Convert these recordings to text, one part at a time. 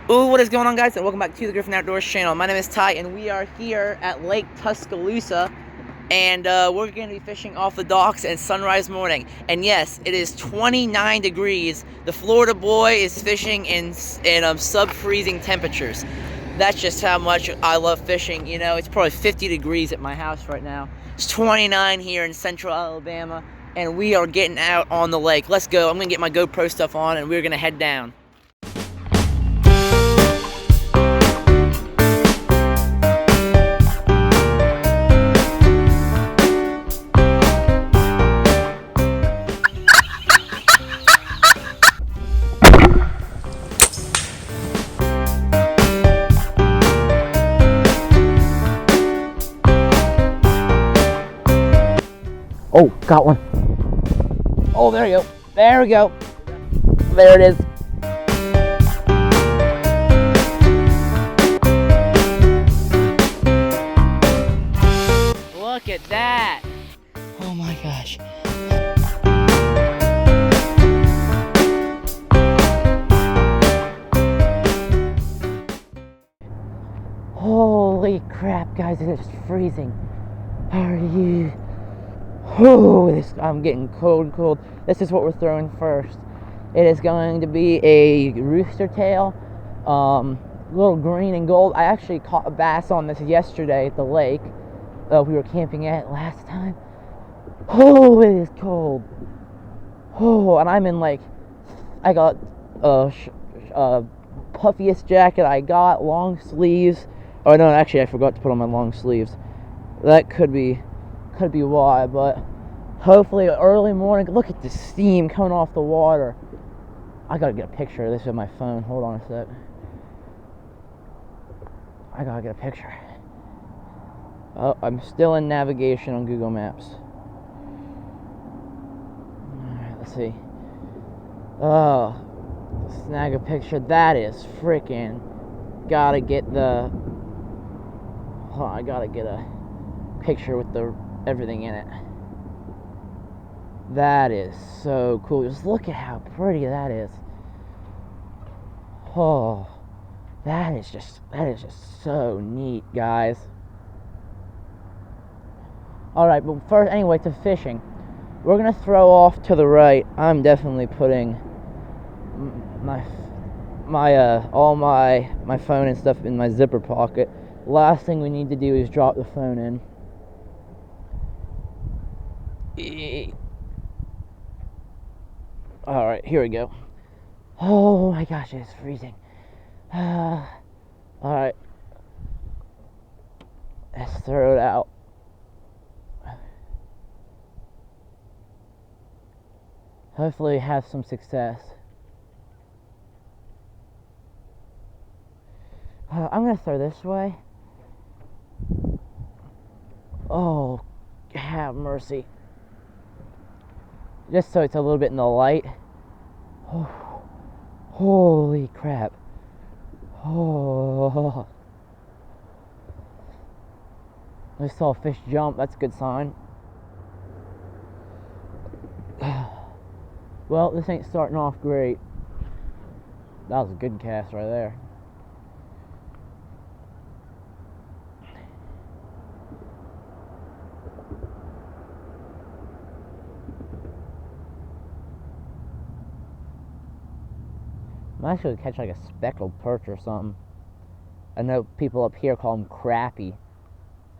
Ooh, what is going on, guys, and welcome back to the Griffin Outdoors channel. My name is Ty, and we are here at Lake Tuscaloosa, and we're going to be fishing off the docks at sunrise morning. And yes, it is 29 degrees. The Florida boy is fishing in sub-freezing temperatures. That's just how much I love fishing. You know, it's probably 50 degrees at my house right now. It's 29 here in central Alabama, and we are getting out on the lake. Let's go. I'm going to get my GoPro stuff on, and we're going to head down. Oh, got one. Oh, there you go. There we go. There it is. Look at that. Oh my gosh. Holy crap, guys, it is freezing. Are you? Oh, I'm getting cold. This is what we're throwing first. It is going to be a rooster tail, little green and gold. I actually caught a bass on this yesterday at the lake. We were camping at last time. Oh, it is cold. Oh, and I'm in I got puffiest jacket I got, long sleeves. Oh no, actually I forgot to put on my long sleeves. That could be why, but hopefully early morning. Look at the steam coming off the water. I gotta get a picture of this with my phone. Hold on a sec. I gotta get a picture. Oh, I'm still in navigation on Google Maps. Alright, let's see. Oh, snag a picture. That is freaking. Gotta get the. Hold on, I gotta get a picture with everything in it. That is so cool. Just look at how pretty that is. Oh, that is just so neat, guys. All right, but first, anyway, to fishing. We're gonna throw off to the right. I'm definitely putting all my phone and stuff in my zipper pocket. Last thing we need to do is drop the phone in. Alright, here we go. Oh my gosh, it's freezing. Alright. Let's throw it out. Hopefully have some success. I'm gonna throw this way. Oh, have mercy. Just so it's a little bit in the light. Oh, holy crap. Oh. I saw a fish jump. That's a good sign. Well, this ain't starting off great. That was a good cast right there. I might actually catch like a speckled perch or something. I know people up here call them crappie.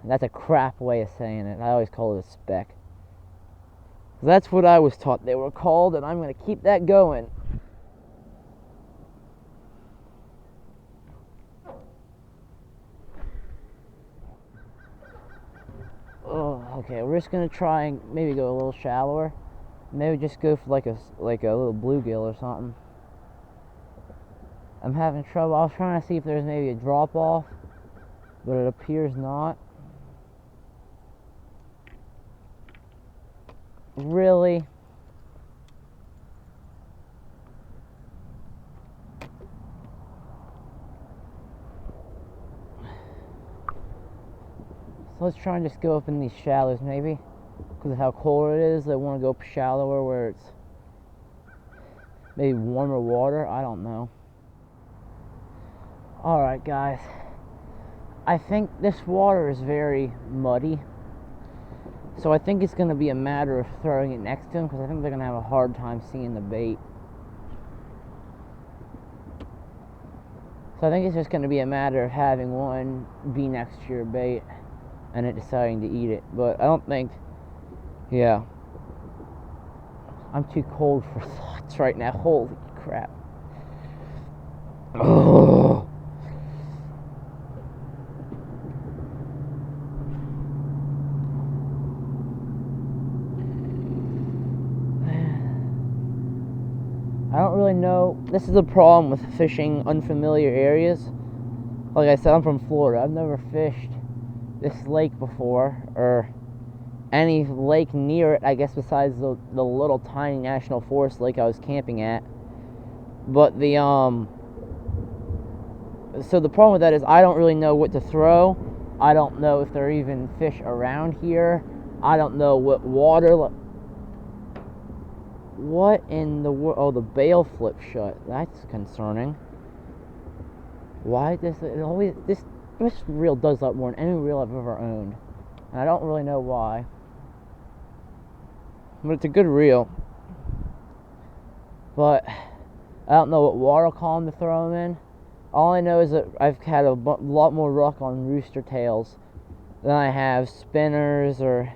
That's a crap way of saying it. I always call it a speck. That's what I was taught they were called, and I'm going to keep that going. Oh, okay, we're just going to try and maybe go a little shallower. Maybe just go for like a little bluegill or something. I'm having trouble. I was trying to see if there's maybe a drop off, but it appears not. Really? So let's try and just go up in these shallows maybe. Because of how cold it is, I want to go up shallower where it's maybe warmer water. I don't know. Alright guys, I think this water is very muddy, so I think it's going to be a matter of throwing it next to them, because I think they're going to have a hard time seeing the bait. So I think it's just going to be a matter of having one be next to your bait and it deciding to eat it. But I don't think, yeah. I'm too cold for thoughts right now. Holy crap. Oh. I don't really know. This is the problem with fishing unfamiliar areas. Like I said, I'm from Florida. I've never fished this lake before, or any lake near it, I guess, besides the little tiny national forest lake I was camping at. But so the problem with that is I don't really know what to throw. I don't know if there are even fish around here. I don't know what water. What in the world? Oh, the bail flipped shut. That's concerning. Why does it always... This reel does that more than any reel I've ever owned. And I don't really know why. But it's a good reel. But I don't know what water column to throw them in. All I know is that I've had a lot more luck on rooster tails than I have spinners or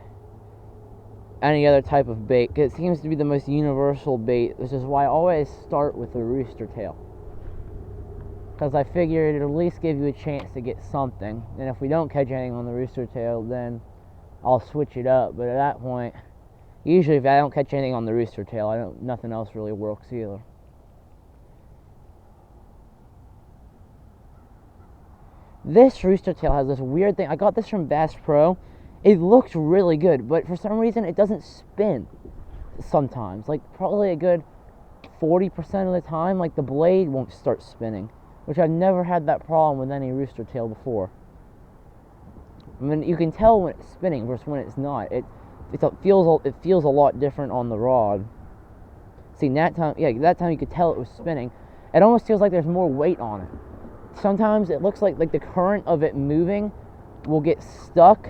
any other type of bait. It seems to be the most universal bait, which is why I always start with the rooster tail. Because I figure it'll at least give you a chance to get something. And if we don't catch anything on the rooster tail, then I'll switch it up. But at that point, usually if I don't catch anything on the rooster tail, nothing else really works either. This rooster tail has this weird thing. I got this from Bass Pro. It looks really good, but for some reason it doesn't spin sometimes. Like probably a good 40% of the time, like the blade won't start spinning, which I've never had that problem with any rooster tail before. I mean, you can tell when it's spinning versus when it's not. It feels a lot different on the rod. See, that time you could tell it was spinning. It almost feels like there's more weight on it. Sometimes it looks like the current of it moving will get stuck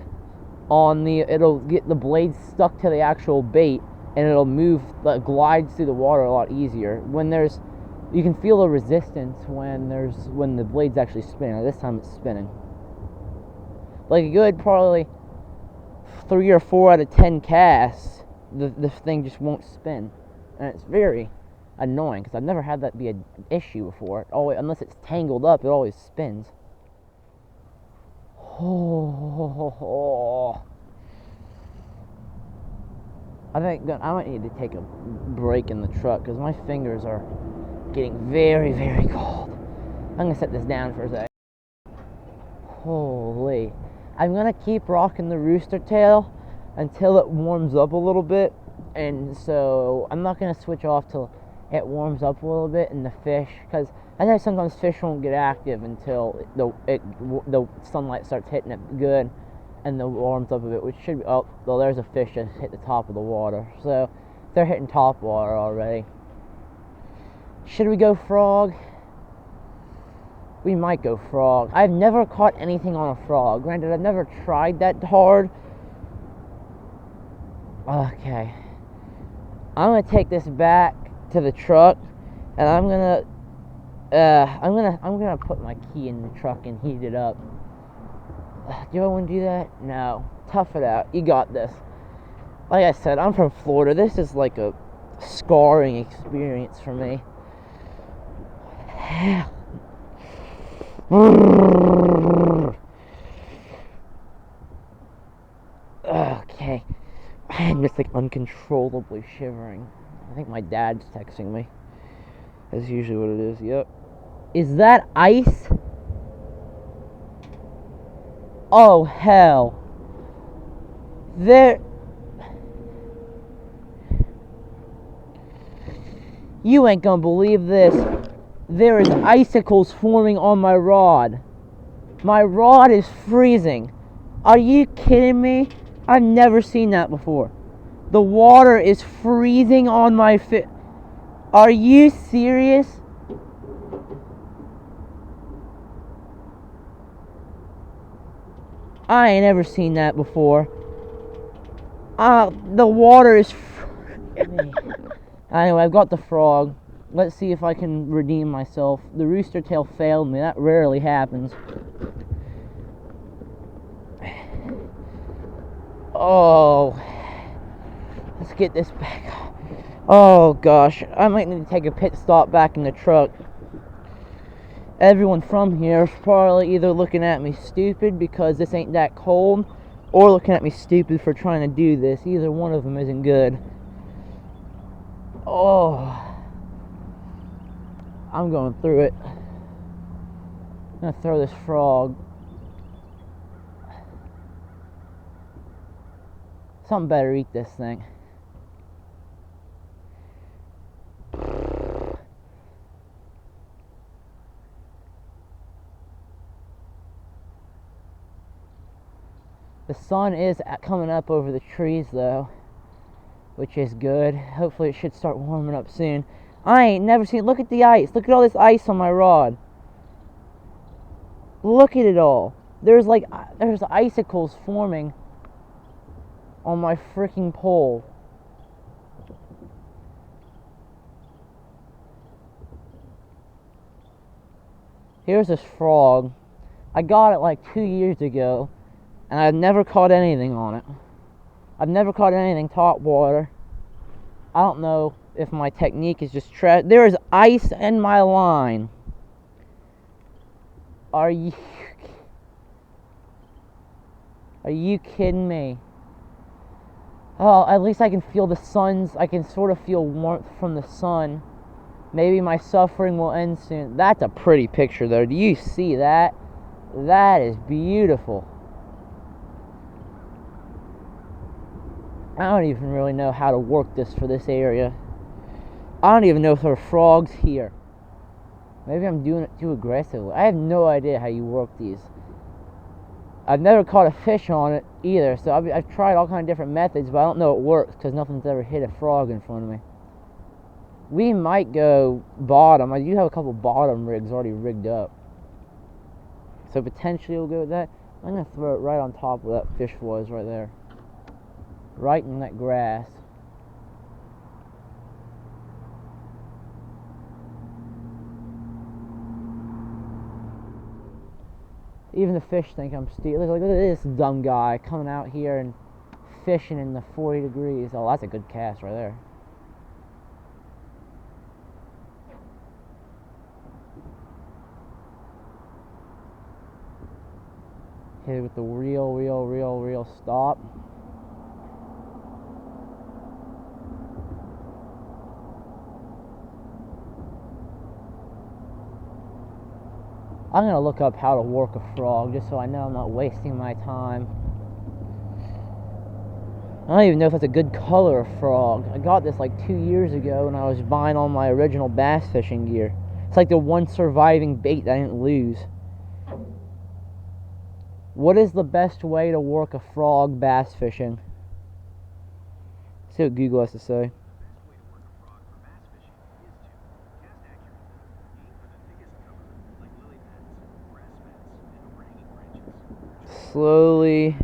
on it'll get the blade stuck to the actual bait, and it'll move, glides through the water a lot easier. You can feel the resistance when the blade's actually spinning. Like this time it's spinning. Like a good probably 3 or 4 out of 10 casts, the thing just won't spin, and it's very annoying because I've never had that be an issue before. Unless it's tangled up, it always spins. Oh. I think I might need to take a break in the truck because my fingers are getting very, very cold. I'm gonna set this down for a second. Holy. I'm gonna keep rocking the rooster tail until it warms up a little bit, and so I'm not gonna switch off till it warms up a little bit, and the fish, because I know sometimes fish won't get active until the sunlight starts hitting it good and it warms up a bit, which should be, oh, well, there's a fish just hit the top of the water, so they're hitting top water already. Should we go frog? We might go frog. I've never caught anything on a frog. Granted, I've never tried that hard. Okay. I'm gonna take this back to the truck, and I'm gonna put my key in the truck and heat it up. Do I want to do that? No. Tough it out. You got this. Like I said, I'm from Florida. This is like a scarring experience for me. Okay. I'm just like uncontrollably shivering. I think my dad's texting me. That's usually what it is. Yep. Is that ice? Oh, hell. You ain't gonna believe this. There is icicles forming on my rod. My rod is freezing. Are you kidding me? I've never seen that before. The water is freezing on my fit. Are you serious? I ain't ever seen that before. The water is... Anyway, I've got the frog. Let's see if I can redeem myself. The rooster tail failed me. That rarely happens. Oh. Let's get this back. Oh, gosh. I might need to take a pit stop back in the truck. Everyone from here is probably either looking at me stupid because this ain't that cold, or looking at me stupid for trying to do this. Either one of them isn't good. Oh. I'm going through it. I'm gonna throw this frog. Something better eat this thing. The sun is coming up over the trees though, which is good. Hopefully it should start warming up soon. I ain't never seen... Look at the ice. Look at all this ice on my rod. Look at it all. There's icicles forming on my freaking pole. Here's this frog. I got it like 2 years ago, and I've never caught anything on it. I've never caught anything top water. I don't know if my technique is just trash. There is ice in my line. Are you kidding me? Oh, at least I can feel the sun's... I can sort of feel warmth from the sun. Maybe my suffering will end soon. That's a pretty picture though. Do you see that? That is beautiful. I don't even really know how to work this for this area. I don't even know if there are frogs here. Maybe I'm doing it too aggressively. I have no idea how you work these. I've never caught a fish on it either, so I've tried all kinds of different methods, but I don't know it works because nothing's ever hit a frog in front of me. We might go bottom. I do have a couple bottom rigs already rigged up, so potentially we'll go with that. I'm going to throw it right on top where that fish was, right there. Right in that grass. Even the fish think I'm stupid. Look at this dumb guy coming out here and fishing in the 40 degrees. Oh, that's a good cast right there. Hit it with the real stop. I'm gonna look up how to work a frog just so I know I'm not wasting my time. I don't even know if that's a good color of frog. I got this like 2 years ago when I was buying all my original bass fishing gear. It's like the one surviving bait that I didn't lose. What is the best way to work a frog bass fishing? Let's see what Google has to say. Slowly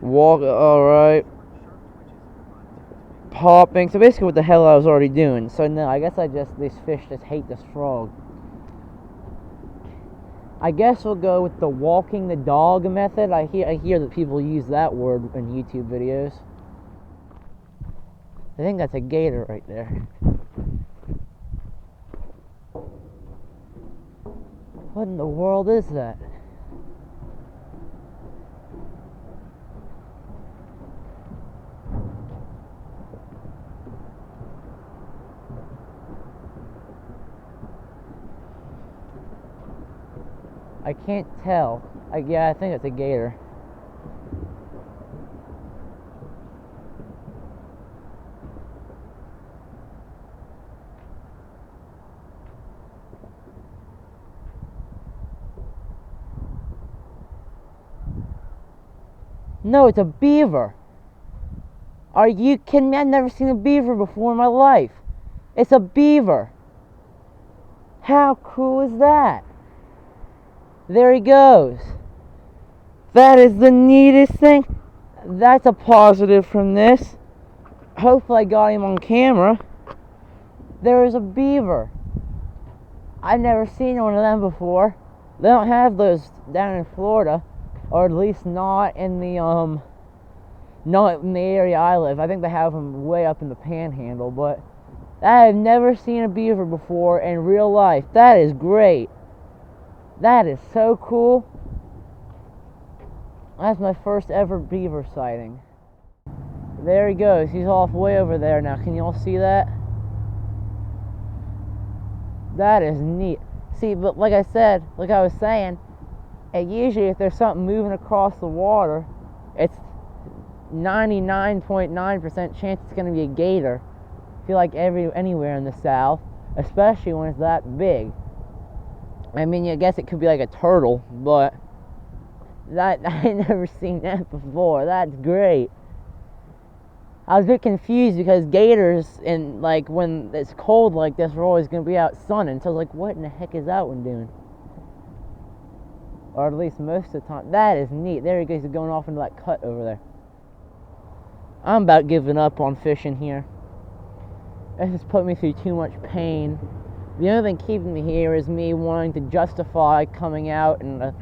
walk. Alright. Popping. So basically what the hell I was already doing. So no, I guess these fish just hate this frog. I guess we'll go with the walking the dog method. I hear that people use that word in YouTube videos. I think that's a gator right there. What in the world is that? I can't tell. Yeah, I think it's a gator. No, it's a beaver. Are you kidding me? I've never seen a beaver before in my life. It's a beaver. How cool is that? There he goes. That is the neatest thing. That's a positive from this. Hopefully I got him on camera. There is a beaver. I've never seen one of them before. They don't have those down in Florida, or at least not in the area I live. I think they have them way up in the Panhandle, but I have never seen a beaver before in real life. That is great. That is so cool. That's my first ever beaver sighting. There he goes. He's off way over there now. Can you all see that? That is neat. See, but like I said, like I was saying, usually if there's something moving across the water, it's 99.9% chance it's going to be a gator. I feel like anywhere in the South, especially when it's that big. I mean, I guess it could be like a turtle, but I ain't never seen that before. That's great. I was a bit confused because gators, and like when it's cold like this, are always going to be out sunning. So I was like, what in the heck is that one doing? Or at least most of the time. That is neat. There he goes, he's going off into that cut over there. I'm about giving up on fishing here. This has put me through too much pain. The only thing keeping me here is me wanting to justify coming out in the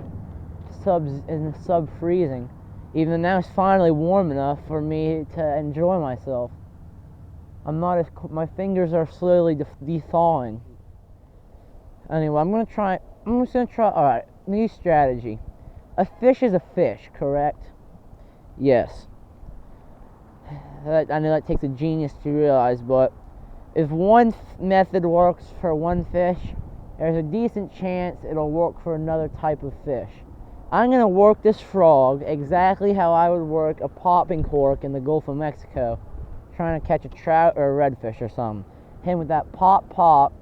sub-freezing. Even though now it's finally warm enough for me to enjoy myself. My fingers are slowly thawing. Anyway, I'm just gonna try, alright, new strategy. A fish is a fish, correct? Yes. I know that takes a genius to realize, but if one method works for one fish, there's a decent chance it'll work for another type of fish. I'm going to work this frog exactly how I would work a popping cork in the Gulf of Mexico, trying to catch a trout or a redfish or something. Hit him with that pop.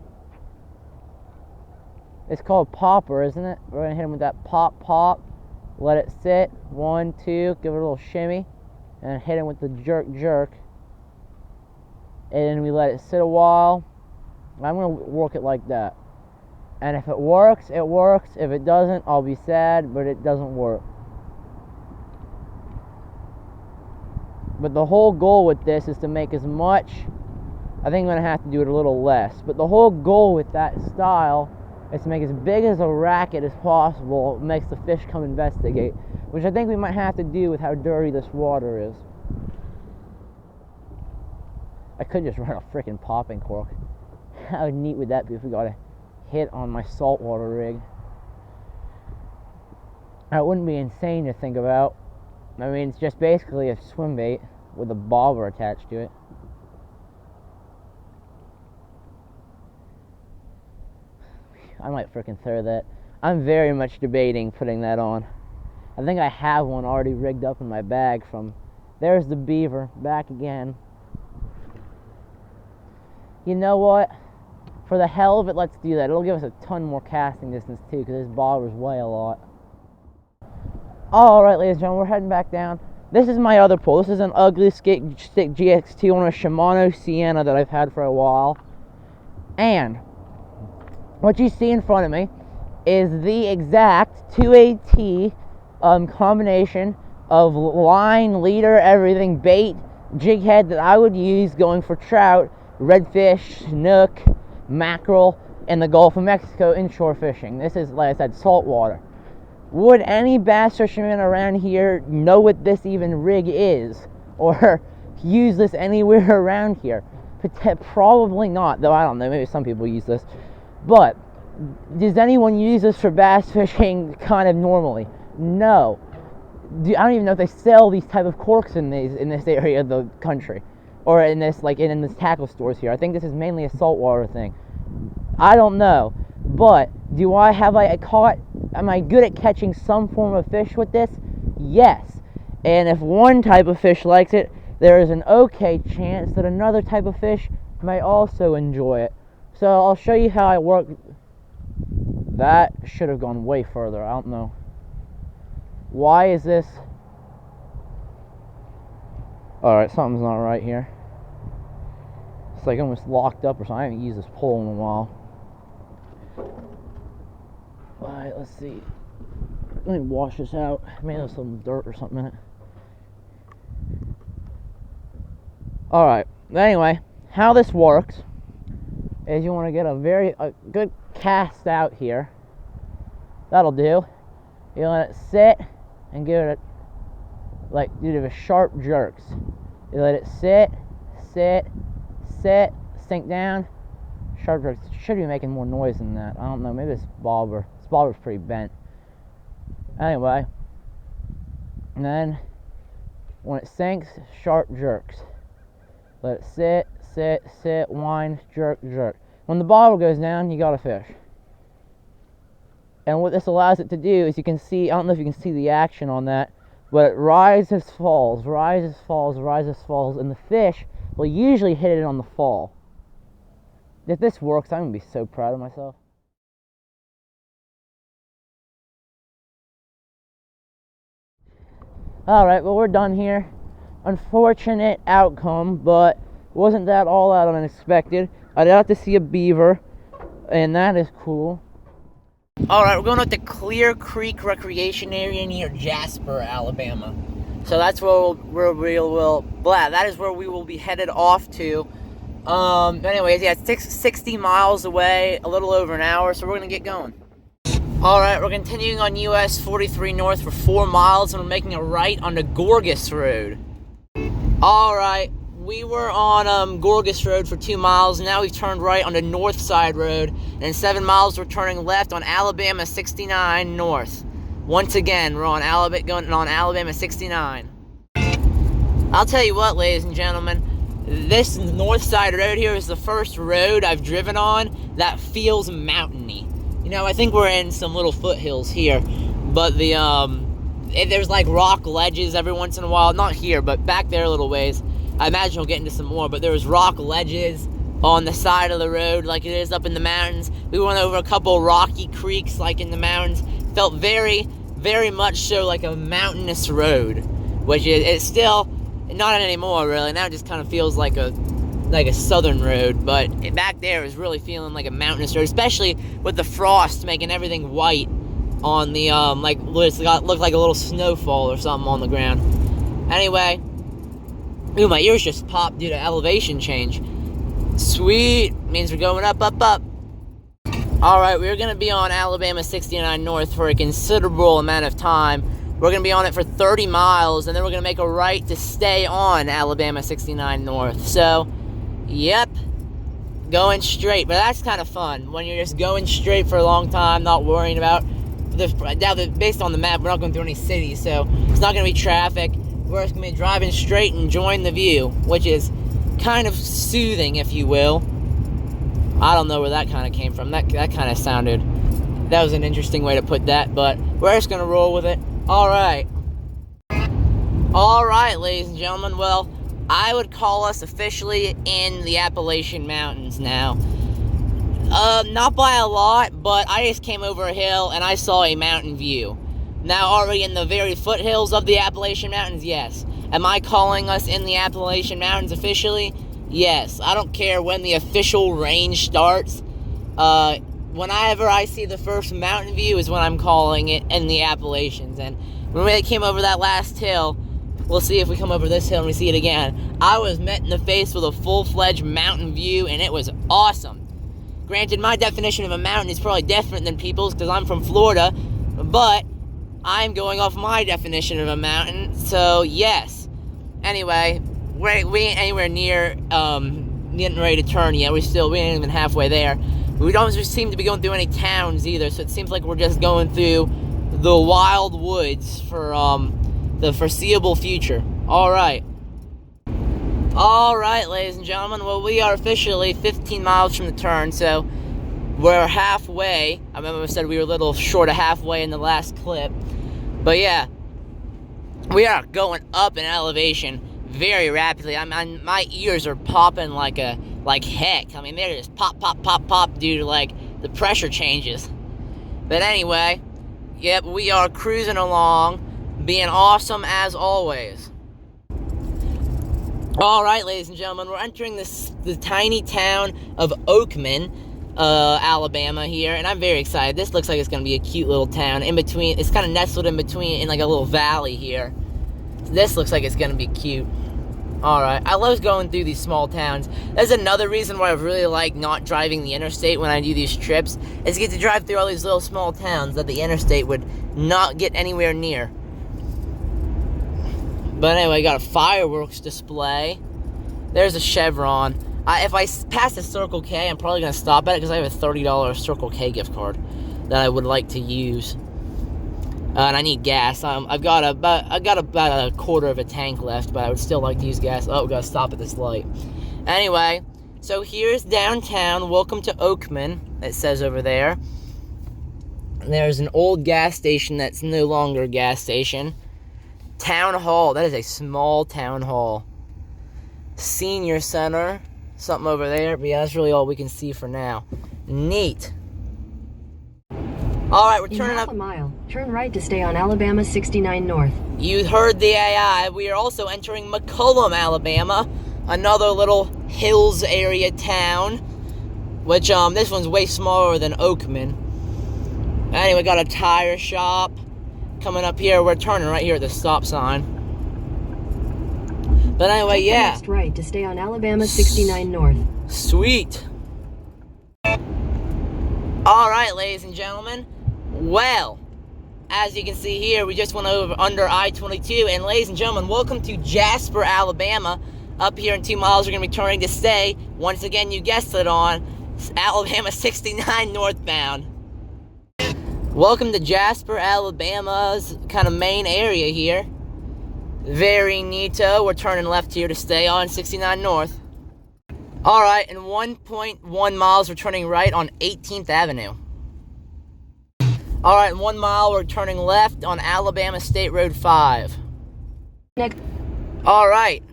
It's called popper, isn't it? We're going to hit him with that pop. Let it sit. 1, 2. Give it a little shimmy. And hit him with the jerk. And then we let it sit a while. I'm going to work it like that. And if it works, it works. If it doesn't, I'll be sad, but it doesn't work. But the whole goal with this is to make as much. I think I'm going to have to do it a little less. But the whole goal with that style is to make as big as a racket as possible. It makes the fish come investigate. Which I think we might have to do with how dirty this water is. I could just run a freaking popping cork. How neat would that be if we got a hit on my saltwater rig? That wouldn't be insane to think about. I mean, it's just basically a swim bait with a bobber attached to it. I might freaking throw that. I'm very much debating putting that on. I think I have one already rigged up in my bag from... There's the beaver, back again. You know what? For the hell of it, let's do that. It'll give us a ton more casting distance too, because this bobbers weigh a lot. Alright, ladies and gentlemen, we're heading back down. This is my other pole. This is an ugly stick GX2 on a Shimano Sienna that I've had for a while. And what you see in front of me is the exact 2AT combination of line, leader, everything, bait, jig head that I would use going for trout, redfish, snook, mackerel in the Gulf of Mexico inshore fishing. This is, like I said, saltwater. Would any bass fisherman around here know what this even rig is, or use this anywhere around here? Probably not, though I don't know, maybe some people use this. But does anyone use this for bass fishing kind of normally? No. I don't even know if they sell these type of corks in this area of the country, or in this in this tackle stores here. I think this is mainly a saltwater thing. I don't know, but am I good at catching some form of fish with this? Yes. And if one type of fish likes it, there is an okay chance that another type of fish may also enjoy it. So I'll show you how I work. That should have gone way further. I don't know. Why is this? Alright, something's not right here. It's like almost locked up or something. I haven't used this pole in a while. Alright, let's see. Let me wash this out. Maybe there's some dirt or something in it. Alright, anyway, how this works is you want to get a good cast out here. That'll do. You let it sit and give it you do the sharp jerks. You let it sit, sink down, sharp jerks. It should be making more noise than that. I don't know, maybe this bobber's pretty bent. Anyway, and then when it sinks, sharp jerks. Let it sit, wind, jerk. When the bobber goes down, you got a fish. And what this allows it to do is you can see, I don't know if you can see the action on that, but it rises, falls, and the fish will usually hit it on the fall. If this works, I'm going to be so proud of myself. Alright, well, we're done here. Unfortunate outcome, but wasn't that all out unexpected. I got to see a beaver, and that is cool. Alright, we're going up to Clear Creek Recreation Area near Jasper, Alabama. So that's where that is where we will be headed off to. Anyways, yeah, it's 60 miles away, a little over an hour, so we're going to get going. Alright, we're continuing on US 43 North for 4 miles, and we're making a right on the Gorgas Road. Alright, we were on Gorgas Road for 2 miles, and now we've turned right on the North Side Road, and in 7 miles we're turning left on Alabama 69 North. Once again, we're on going on Alabama 69. I'll tell you what, ladies and gentlemen, this North Side Road here is the first road I've driven on that feels mountainy. You know, I think we're in some little foothills here, but there's like rock ledges every once in a while. Not here, but back there a little ways. I imagine we'll get into some more, but there was rock ledges on the side of the road like it is up in the mountains. We went over a couple rocky creeks like in the mountains. Felt very, very much so like a mountainous road, which it's still not anymore really. Now it just kind of feels like a southern road, but back there is really feeling like a mountainous road, especially with the frost making everything white on the looked like a little snowfall or something on the ground. Anyway, ooh, my ears just popped due to elevation change. Sweet, means we're going up. Alright, we're going to be on Alabama 69 North for a considerable amount of time. We're going to be on it for 30 miles, and then we're going to make a right to stay on Alabama 69 North. So, yep, going straight. But that's kind of fun, when you're just going straight for a long time, not worrying about based on the map, we're not going through any cities, so it's not going to be traffic. We're just going to be driving straight and enjoying the view, which is kind of soothing, if you will. I don't know where that kind of came from. That kind of sounded... That was an interesting way to put that, but we're just going to roll with it. Alright. Alright, ladies and gentlemen. Well, I would call us officially in the Appalachian Mountains now. Not by a lot, but I just came over a hill and I saw a mountain view. Now, are we in the very foothills of the Appalachian Mountains? Yes. Am I calling us in the Appalachian Mountains officially? Yes. I don't care when the official range starts. Whenever I see the first mountain view is when I'm calling it in the Appalachians. And when we came over that last hill, we'll see if we come over this hill and we see it again. I was met in the face with a full-fledged mountain view, and it was awesome. Granted, my definition of a mountain is probably different than people's because I'm from Florida, but I'm going off my definition of a mountain, so yes. Anyway, we ain't anywhere near getting ready to turn yet. We ain't even halfway there. We don't seem to be going through any towns either, so it seems like we're just going through the wild woods for the foreseeable future. Alright. Alright, ladies and gentlemen, well, we are officially 15 miles from the turn, so we're halfway. I remember I said we were a little short of halfway in the last clip. But yeah, we are going up in elevation very rapidly. I mean, my ears are popping like heck. I mean, they're just pop due to, like, the pressure changes. But anyway, yep, we are cruising along, being awesome as always. Alright, ladies and gentlemen, we're entering the tiny town of Oakman. Alabama here, and I'm very excited. This looks like it's going to be a cute little town in between. It's kind of nestled in between in like a little valley here. This looks like it's going to be cute. Alright, I love going through these small towns. That's another reason why I really like not driving the interstate when I do these trips, is to get to drive through all these little small towns that the interstate would not get anywhere near. But anyway, got a fireworks display. There's a Chevron. If I pass the Circle K, I'm probably going to stop at it because I have a $30 Circle K gift card that I would like to use. And I need gas. I've got about a quarter of a tank left, but I would still like to use gas. Oh, we gotta stop at this light. Anyway, so here's downtown. Welcome to Oakman, it says over there. There's an old gas station that's no longer a gas station. Town Hall. That is a small town hall. Senior Center. Something over there. But yeah, that's really all we can see for now. Neat. Alright, we're turning up. In half a mile, turn right to stay on Alabama 69 North. You heard the AI. We are also entering McCullum, Alabama. Another little hills area town. Which, this one's way smaller than Oakman. Anyway, got a tire shop. Coming up here, we're turning right here at the stop sign. But anyway, Take yeah. the next right to stay on Alabama 69 North. Sweet. Alright, ladies and gentlemen. Well, as you can see here, we just went over under I-22, and ladies and gentlemen, welcome to Jasper, Alabama. Up here in 2 miles, we're going to be turning to stay, once again, you guessed it, on Alabama 69 northbound. Welcome to Jasper, Alabama's kind of main area here. Very neato. We're turning left here to stay on 69 north. Alright, in 1.1 miles, we're turning right on 18th Avenue. Alright, in 1 mile, we're turning left on Alabama State Road 5. Next. Alright,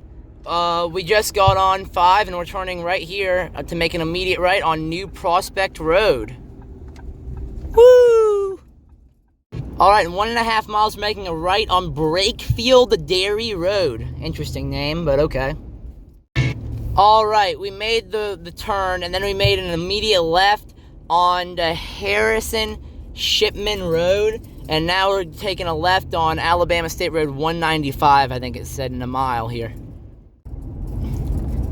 we just got on 5 and we're turning right here to make an immediate right on New Prospect Road. Woo! Alright, in 1.5 miles, we're making a right on Brakefield Dairy Road. Interesting name, but okay. Alright, we made the turn, and then we made an immediate left on the Harrison Shipman Road, and now we're taking a left on Alabama State Road 195, I think it said in a mile here.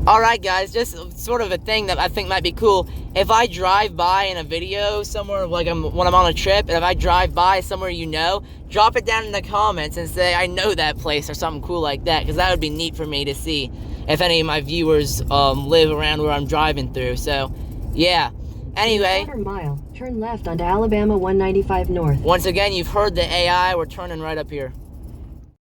Alright guys, just sort of a thing that I think might be cool. If I drive by in a video somewhere, like when I'm on a trip, and if I drive by somewhere you know, drop it down in the comments and say, I know that place, or something cool like that, because that would be neat for me to see if any of my viewers live around where I'm driving through. So, yeah. Anyway. In a quarter mile, turn left onto Alabama 195 North. Once again, you've heard the AI. We're turning right up here.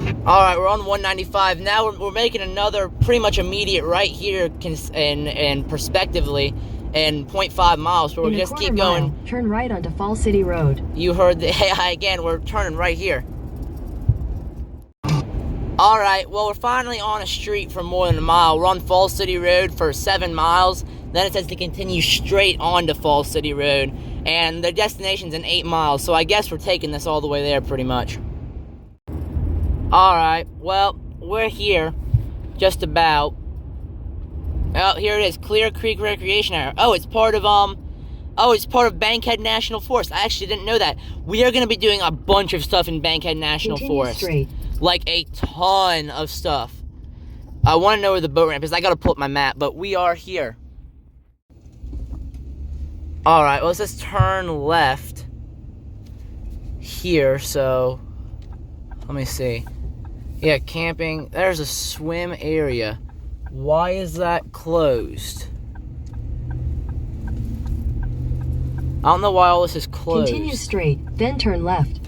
Alright, we're on 195. Now we're making another pretty much immediate right here, and prospectively, in 0.5 miles. So we'll just keep going. Mile, turn right onto Fall City Road. You heard the AI again. We're turning right here. Alright, well, we're finally on a street for more than a mile. We're on Fall City Road for 7 miles. Then it says to continue straight on to Fall City Road. And the destination's in 8 miles. So I guess we're taking this all the way there pretty much. Alright, well, we're here. Just about. Oh, here it is. Clear Creek Recreation Area. Oh, it's part of, it's part of Bankhead National Forest. I actually didn't know that. We are going to be doing a bunch of stuff in Bankhead National Forest. Straight. Like a ton of stuff. I want to know where the boat ramp is. I got to pull up my map, but we are here. Alright, well, let's just turn left here, so let me see. Yeah, camping. There's a swim area. Why is that closed? I don't know why all this is closed. Continue straight, then turn left.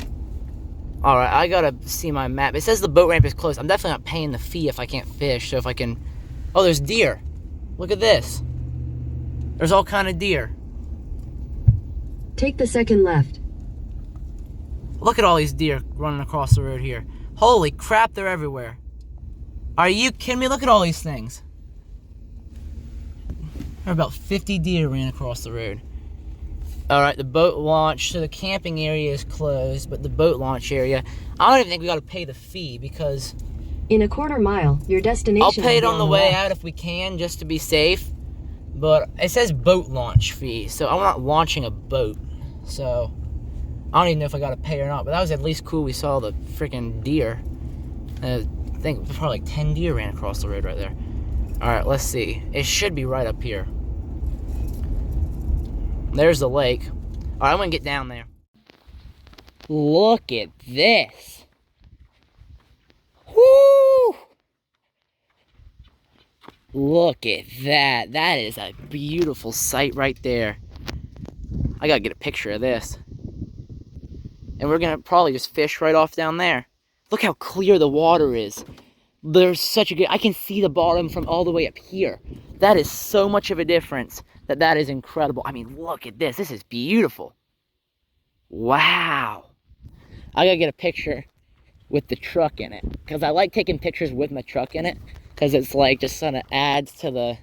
Alright, I gotta see my map. It says the boat ramp is closed. I'm definitely not paying the fee if I can't fish, so if I can... Oh, there's deer. Look at this. There's all kind of deer. Take the second left. Look at all these deer running across the road here. Holy crap, they're everywhere. Are you kidding me? Look at all these things. There are about 50 deer ran across the road. Alright, the boat launch. So the camping area is closed, but the boat launch area, I don't even think we gotta pay the fee because... In a quarter mile, your destination... I'll pay it on the way out if we can, just to be safe. But it says boat launch fee, so I'm not launching a boat. So I don't even know if I got to pay or not. But that was at least cool. We saw the freaking deer. I think probably like 10 deer ran across the road right there. All right, let's see. It should be right up here. There's the lake. All right, I'm gonna get down there. Look at this. Woo! Look at that. That is a beautiful sight right there. I gotta get a picture of this. And we're gonna probably just fish right off down there. Look how clear the water is. There's such a good, I can see the bottom from all the way up here. That is so much of a difference that is incredible. I mean, look at this. This is beautiful. Wow. I gotta get a picture with the truck in it, because I like taking pictures with my truck in it, because it's like just kind of adds to the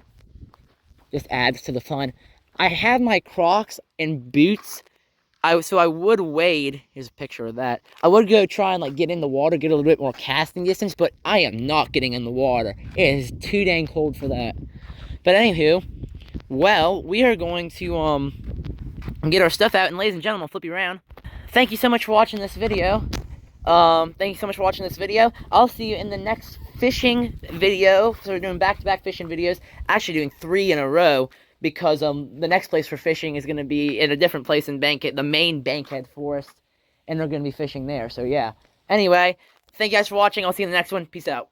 fun. I have my Crocs and boots. So I would wade. Here's a picture of that. I would go try and like get in the water, get a little bit more casting distance, but I am not getting in the water. It is too dang cold for that. But anywho, well, we are going to get our stuff out, and ladies and gentlemen, I'll flip you around. Thank you so much for watching this video. Thank you so much for watching this video. I'll see you in the next fishing video. So we're doing back-to-back fishing videos. Actually doing 3 in a row, because the next place for fishing is going to be in a different place in Bankhead, the main Bankhead Forest, and we're going to be fishing there. So yeah. Anyway, thank you guys for watching. I'll see you in the next one. Peace out.